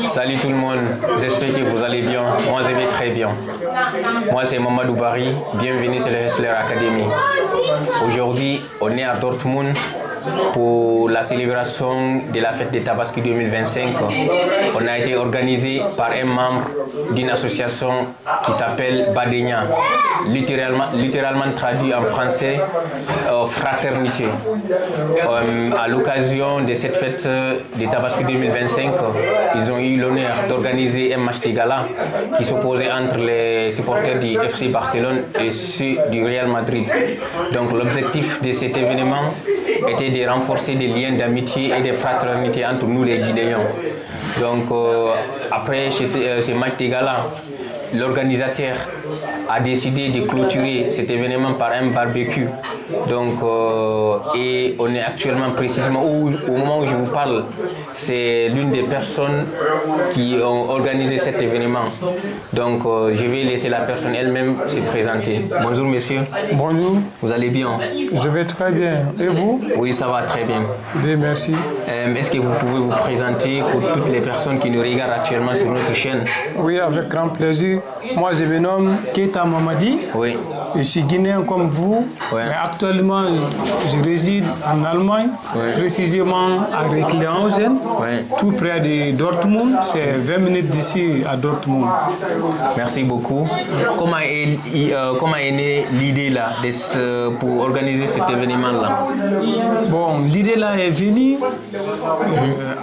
Salut tout le monde, j'espère que vous allez bien. Moi je vais très bien. Moi c'est Mamadou Barry, bienvenue sur le Hustler Academy. Aujourd'hui, on est à Dortmund pour la célébration de la fête des Tabaski 2025. On a été organisé par un membre d'une association qui s'appelle Badenia, littéralement traduit en français fraternité. À l'occasion de cette fête des Tabaski 2025, ils ont eu l'honneur d'organiser un match de gala qui s'opposait entre les supporters du FC Barcelone et ceux du Real Madrid. Donc l'objectif de cet événement était de renforcer des liens d'amitié et de fraternité entre nous les Guinéens. Donc après ce match de gala, l'organisateur a décidé de clôturer cet événement par un barbecue. Donc, et on est actuellement précisément au moment où je vous parle, c'est l'une des personnes qui ont organisé cet événement. Donc, je vais laisser la personne elle-même se présenter. Bonjour monsieur. Bonjour. Vous allez bien? Je vais très bien. Et vous? Oui, ça va très bien. Oui, merci. Est-ce que vous pouvez vous présenter pour toutes les personnes qui nous regardent actuellement sur notre chaîne? Oui, avec grand plaisir. Moi, je me nomme Keita Mamadi. Oui. Je suis guinéen comme vous. Ouais. Mais actuellement, je réside en Allemagne, précisément à Recklinghausen, tout près de Dortmund. C'est 20 minutes d'ici à Dortmund. Merci beaucoup. Comment est née l'idée là pour organiser cet événement-là? Bon, l'idée là est venue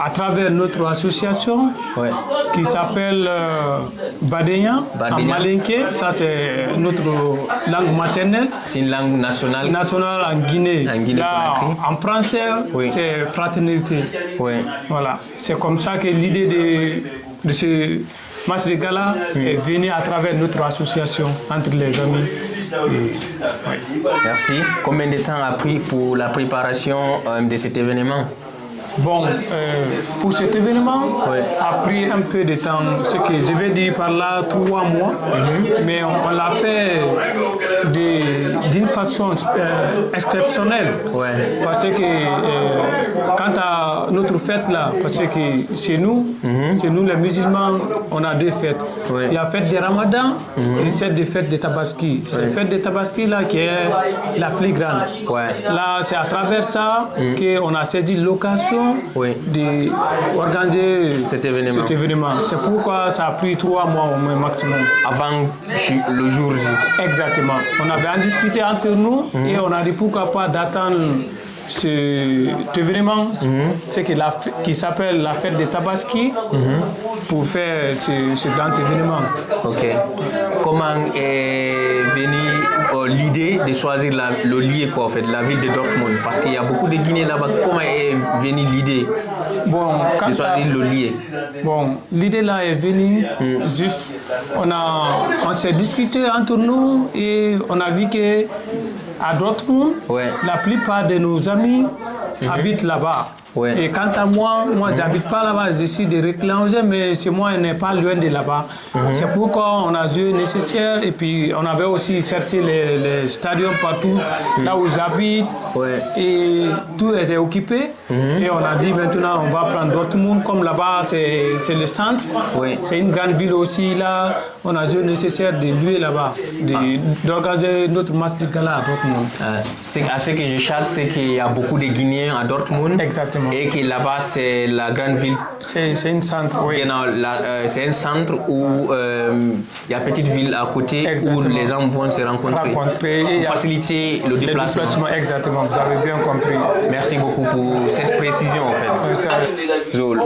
à travers notre association qui s'appelle Badenia, en malinké. Ça, c'est notre langue maternelle. C'est une langue nationale. Nationale en Guinée. Là, en français, c'est fraternité. Voilà. C'est comme ça que l'idée de ce match de gala est venue à travers notre association entre les amis. Merci. Combien de temps a pris pour la préparation de cet événement? Bon, pour cet événement, a pris un peu de temps, ce que je vais dire par là 3 mois, mais on l'a fait d'une façon exceptionnelle. Parce que quant à notre fête là, parce que chez nous les musulmans, on a 2 fêtes. Il y a la fête de Ramadan et cette fête de Tabaski. C'est la fête de Tabaski là qui est la plus grande. Là, c'est à travers ça qu'on a saisi l'occasion d'organiser cet événement. C'est pourquoi ça a pris 3 mois au moins maximum. Avant le jour J. Exactement. On avait en discuté entre nous et on a dit pourquoi pas d'attendre cet événement qui s'appelle la fête de Tabaski pour faire ce grand événement. Ok. Comment est venue l'idée de choisir le lieu la ville de Dortmund? Parce qu'il y a beaucoup de Guinéens là-bas. Comment est venue l'idée de choisir le lieu? Bon, l'idée là est venue juste, on s'est discuté entre nous et on a vu que à Dortmund, la plupart de nos amis habitent là-bas. Et quant à moi j'habite pas là-bas, je suis de Recklinghausen, mais chez moi, on n'est pas loin de là-bas. C'est pourquoi on a joué nécessaire et puis on avait aussi cherché les stadiums partout, là où j'habite, et tout était occupé. Et on a dit maintenant on va prendre Dortmund, comme là-bas c'est le centre, c'est une grande ville aussi là, on a joué nécessaire de louer là-bas, d'organiser notre match de gala à Dortmund. À ce que je chasse, c'est qu'il y a beaucoup de Guinéens à Dortmund. Exactement. Et que là-bas, c'est la grande ville. C'est un centre, c'est un centre où il y a une petite ville à côté où les gens vont se rencontrer pour faciliter le déplacement. Exactement, vous avez bien compris. Merci beaucoup pour cette précision en fait.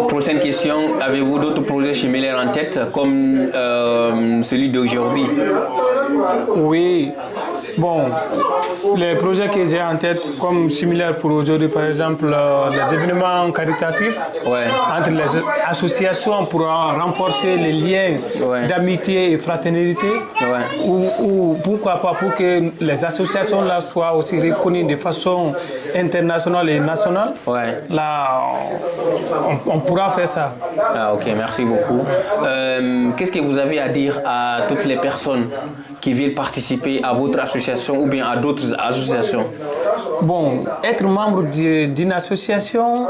Prochaine question, avez-vous d'autres projets similaires en tête comme celui d'aujourd'hui? Oui. Bon, les projets que j'ai en tête comme similaires pour aujourd'hui, par exemple, les événements caritatifs entre les associations pour renforcer les liens d'amitié et fraternité, ou pourquoi pas pour que les associations là soient aussi reconnues de façon internationale et nationale. Là, on pourra faire ça. Ah, ok, merci beaucoup. Qu'est-ce que vous avez à dire à toutes les personnes qui veulent participer à votre association ou bien à d'autres associations? Bon, être membre d'une association,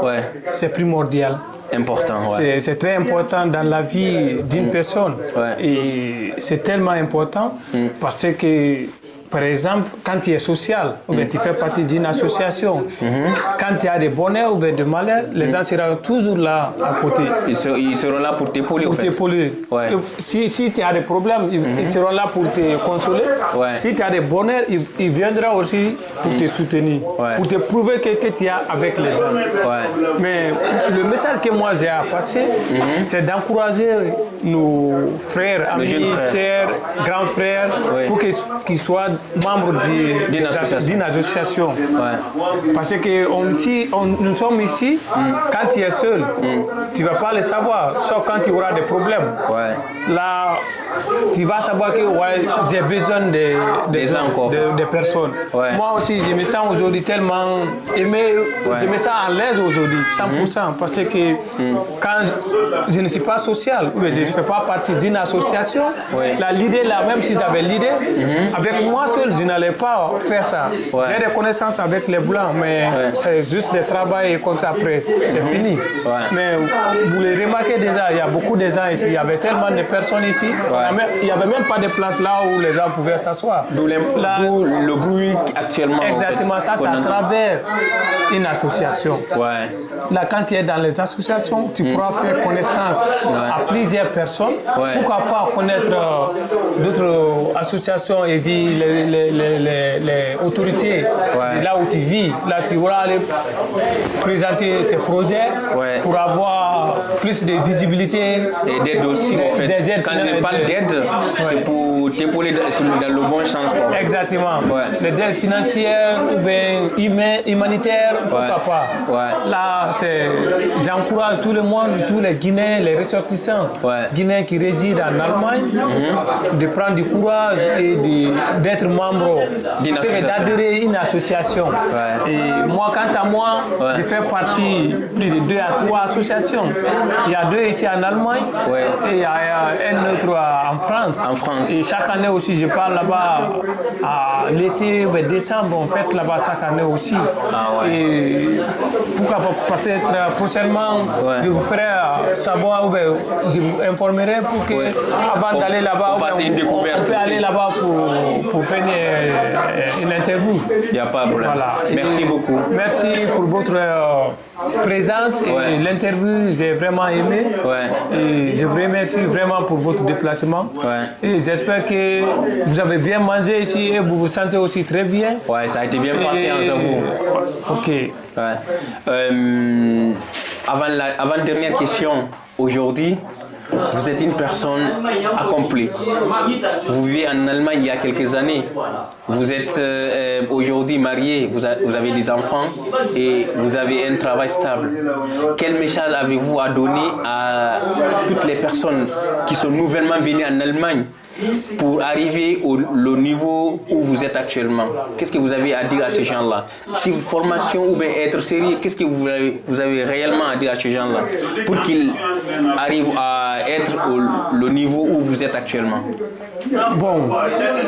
c'est primordial. Important, ouais. C'est très important dans la vie d'une personne. Ouais. Et c'est tellement important parce que, par exemple, quand tu es social, ou bien tu fais partie d'une association, quand tu as des bonheurs ou bien des malheurs, les gens seront toujours là à côté. Ils seront là pour t'épauler. Pour t'épauler. Ouais. Si tu as des problèmes, ils seront là pour te consoler. Ouais. Si tu as des bonheurs, ils viendront aussi pour te soutenir, pour te prouver que tu es avec les gens. Ouais. Mais le message que moi j'ai à passer, c'est d'encourager nos frères, amis, frères, grands frères, pour qu'ils soient membres d'une association. Ouais. Parce que nous sommes ici, quand tu es seul, tu ne vas pas le savoir, sauf quand tu auras des problèmes. Ouais. Là, tu vas savoir que j'ai besoin de personnes. Ouais. Moi aussi, je me sens aujourd'hui tellement aimé, je me sens à l'aise aujourd'hui, 100%, parce que quand je ne suis pas social, je ne fais pas partie d'une association, l'idée là, même si j'avais l'idée, avec moi seul, je n'allais pas faire ça. Ouais. J'ai des connaissances avec les Blancs, mais c'est juste le travail et comme ça après, c'est fini. Ouais. Mais vous le remarquez déjà, il y a beaucoup de gens ici, il y avait tellement de personnes ici, il n'y avait même pas de place là où les gens pouvaient s'asseoir. D'où le bruit actuellement. Exactement, en fait, ça c'est à travers une association. Ouais. Là, quand tu es dans les associations, tu pourras faire connaissance à plusieurs personnes. Ouais. Pourquoi pas connaître d'autres associations et vivre les autorités de là où tu vis. Là, tu vas aller présenter tes projets pour avoir plus de visibilité. Et d'aide aussi, en fait. Quand je parle d'aide, c'est pour t'épauler dans le bon sens. Exactement. Les aides financières ou bien humanitaires, pourquoi pas. Là, j'encourage tout le monde, tous les Guinéens, les ressortissants Guinéens qui résident en Allemagne, de prendre du courage et d'être membre, d'adhérer à une association. Et moi, quant à moi, je fais partie plus de 2 à 3 associations. Il y a 2 ici en Allemagne et il y a un autre en France. Et chaque année aussi, je pars là-bas à l'été, décembre, on fête là-bas chaque année aussi. Et pourquoi pas peut-être prochainement, je vous ferai savoir, ou je vous informerai pour que, avant d'aller là-bas, on peut aller là-bas pour faire une interview. Il n'y a pas de problème. Voilà. Merci beaucoup. Merci pour votre présence et l'interview, j'ai vraiment aimé. Et je vous remercie vraiment pour votre déplacement. Et j'espère que vous avez bien mangé ici et vous vous sentez aussi très bien. Ça a été bien passé, j'avoue. Ok. Avant-dernière question. Aujourd'hui, vous êtes une personne accomplie. Vous vivez en Allemagne il y a quelques années. Vous êtes aujourd'hui marié, vous avez des enfants et vous avez un travail stable. Quel message avez-vous à donner à toutes les personnes qui sont nouvellement venues en Allemagne pour arriver au niveau où vous êtes actuellement? Qu'est-ce que vous avez à dire à ces gens-là? Si formation ou bien être sérieux, qu'est-ce que vous avez réellement à dire à ces gens-là pour qu'ils arrivent à être au niveau où vous êtes actuellement? Bon,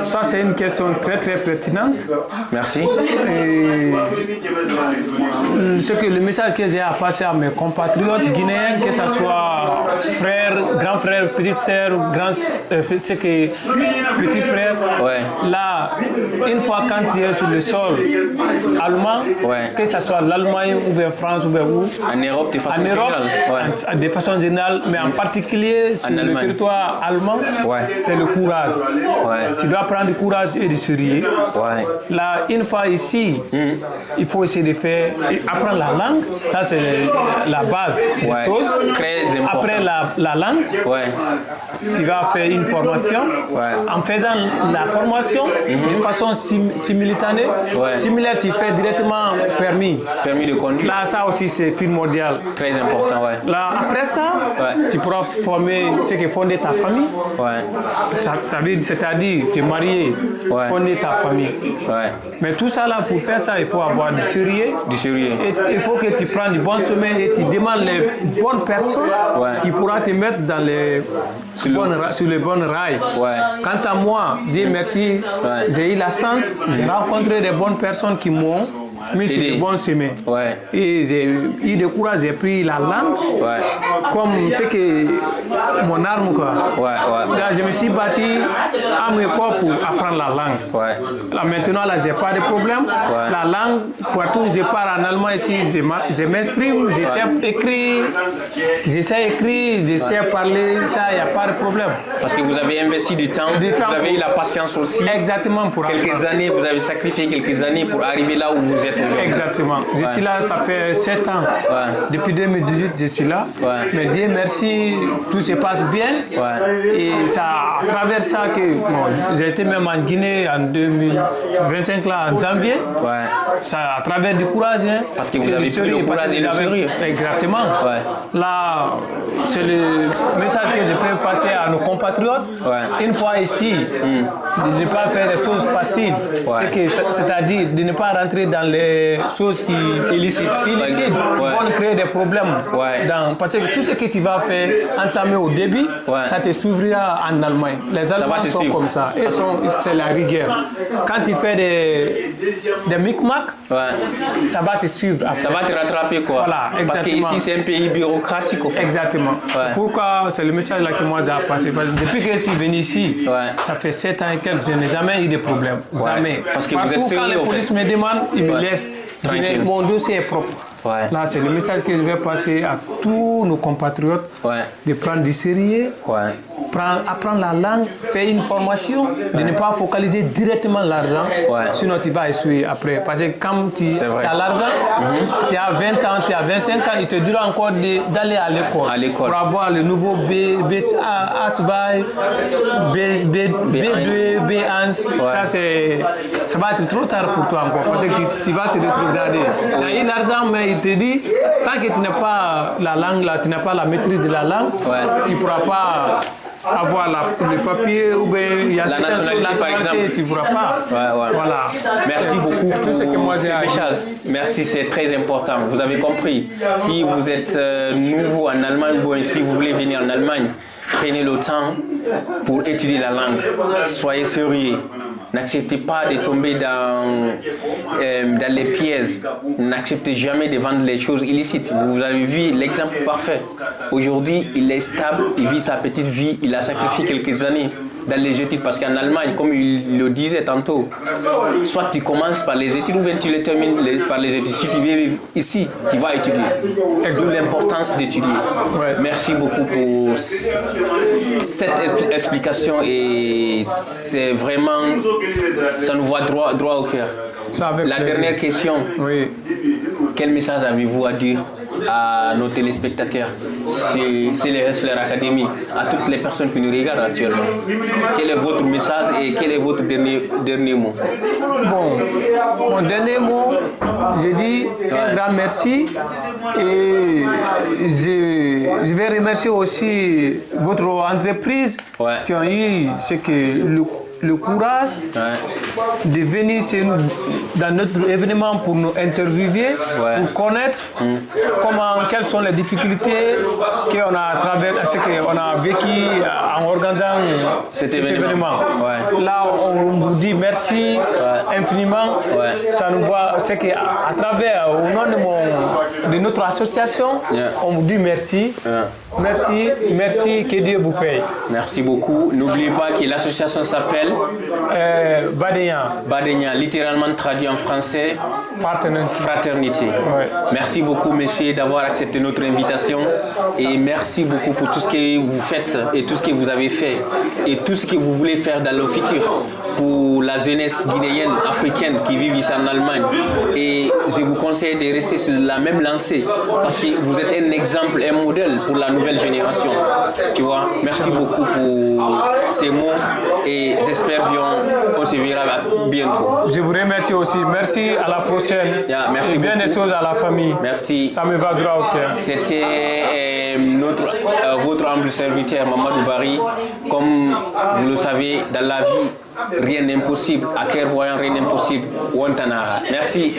ça c'est une question très très pertinente. Merci. Et le message que j'ai à passer à mes compatriotes guinéens, que ce soit frères, grands frères, petites sœurs, petits frères, là, une fois quand tu es sur le sol allemand, que ce soit l'Allemagne ou bien France ou bien où, en Europe de façon générale, mais en particulier sur le territoire allemand, c'est le courage. Tu dois prendre du courage et du sérieux. Là, une fois ici, il faut essayer de faire, apprendre la langue, ça c'est la base des choses. Très important. Après la langue, tu vas faire une formation. En faisant la formation de façon simultanée, similaire, tu fais directement permis de conduire. Là, ça aussi c'est primordial. Très important, Là, après ça, tu pourras former ce qui fonder ta famille. C'est-à-dire, tu es marié, fonder ta famille. Mais tout ça là, pour faire ça, il faut avoir du sérieux. Et il faut que tu prennes du bon chemin et tu demandes les bonnes personnes qui pourront te mettre dans sur les bonnes rails. Quant à moi, Dieu merci, j'ai eu la chance, j'ai rencontré des bonnes personnes qui m'ont Mais c'est le bon chemin. Ouais. Et j'ai eu le courage, j'ai pris la langue comme ce que mon arme, quoi. Là, je me suis battu à mon corps pour apprendre la langue. Là, maintenant, là, j'ai pas de problème. La langue, partout où je pars en allemand ici, je m'exprime, je sais écrire, je sais écrire, je sais parler, ça, il n'y a pas de problème. Parce que vous avez investi du temps, vous avez eu la patience aussi. Exactement. Pour quelques années, vous avez sacrifié quelques années pour arriver là où vous êtes aujourd'hui. Exactement. Je suis là, ça fait 7 ans. Depuis 2018, je suis là. Mais Dieu merci, tout se passe bien. Et ça, à travers ça, que j'ai été même en Guinée en 2025, là, en janvier. Ça, à travers du courage. Hein, parce que vous avez pris le courage et le sérieux. Exactement. Là, c'est le message que je peux passer à nos compatriotes. Une fois ici, de ne pas faire des choses faciles. C'est-à-dire de ne pas rentrer dans les choses qui illicites vont créer des problèmes. Parce que tout ce que tu vas faire, entamer au début, ça te suivra en Allemagne. Les Allemands sont comme ça. C'est la rigueur. Quand tu fais des micmacs, ça va te suivre. Après. Ça va te rattraper quoi. Voilà, parce qu'ici c'est un pays bureaucratique. Exactement. C'est pourquoi c'est le message là que moi j'ai passé. Depuis que je suis venu ici, ça fait 7 ans et quelques, je n'ai jamais eu de problème. Jamais. Parce que vous êtes sérieux. Quand les polices me demandent, ils me laissent. Mon dossier est propre. Là, c'est le message que je vais passer à tous nos compatriotes de prendre du sérieux, apprendre la langue, faire une formation, de ne pas focaliser directement l'argent, sinon tu vas essuyer après. Parce que quand tu as l'argent, tu as 20 ans, tu as 25 ans, il te dira encore d'aller à l'école pour avoir le nouveau B2, B1. Ça va être trop tard pour toi encore parce que tu vas te rétrograder. Tu as l'argent, mais il te dit, tant que tu n'as pas la langue, là, tu n'as pas la maîtrise de la langue, tu ne pourras pas avoir le papier ou bien il y a la nationalité, par exemple. Tu ne pourras pas. Voilà. Merci beaucoup pour tout ce que moi j'ai Merci, c'est très important. Vous avez compris. Si vous êtes nouveau en Allemagne ou bien si vous voulez venir en Allemagne, prenez le temps pour étudier la langue. Soyez sérieux. N'acceptez pas de tomber dans les pièges. N'acceptez jamais de vendre les choses illicites. Vous avez vu l'exemple parfait. Aujourd'hui, il est stable, il vit sa petite vie, il a sacrifié quelques années dans les études. Parce qu'en Allemagne, comme il le disait tantôt, soit tu commences par les études ou bien tu les termines par les études. Si tu viens vivre ici, tu vas étudier. D'où l'importance d'étudier. Merci beaucoup pour cette explication et c'est vraiment, ça nous voit droit au cœur. La dernière question, quel message avez-vous à dire à nos téléspectateurs, c'est les Hesler Academy, à toutes les personnes qui nous regardent actuellement? Quel est votre message et quel est votre dernier mot? Bon, mon dernier mot, je dis un grand merci et je vais remercier aussi votre entreprise qui ont eu ce que le courage de venir dans notre événement pour nous interviewer, pour connaître quelles sont les difficultés qu'on a vécues en organisant cet événement. Là, on vous dit merci infiniment. Ça nous voit, c'est qu'à travers, au nom de notre association, on vous dit merci. Merci, que Dieu vous paye. Merci beaucoup. N'oubliez pas que l'association s'appelle Badenya, littéralement traduit en français, Fraternité. Merci beaucoup, monsieur, d'avoir accepté notre invitation. Et merci beaucoup pour tout ce que vous faites et tout ce que vous avez fait et tout ce que vous voulez faire dans le futur pour la jeunesse guinéenne, africaine qui vit ici en Allemagne. Et je vous conseille de rester sur la même lancée parce que vous êtes un exemple, un modèle pour la nouvelle génération. Tu vois, merci beaucoup pour ces mots et j'espère bien on se verra bientôt. Je vous remercie aussi. Merci, à la prochaine. Merci bien beaucoup. des choses à la famille. Merci. Ça me va droit au cœur. C'était votre humble serviteur Mamadou Barry. Comme vous le savez, dans la vie, rien n'est impossible. À Clairvoyant, rien n'est impossible. Wantanara. Merci.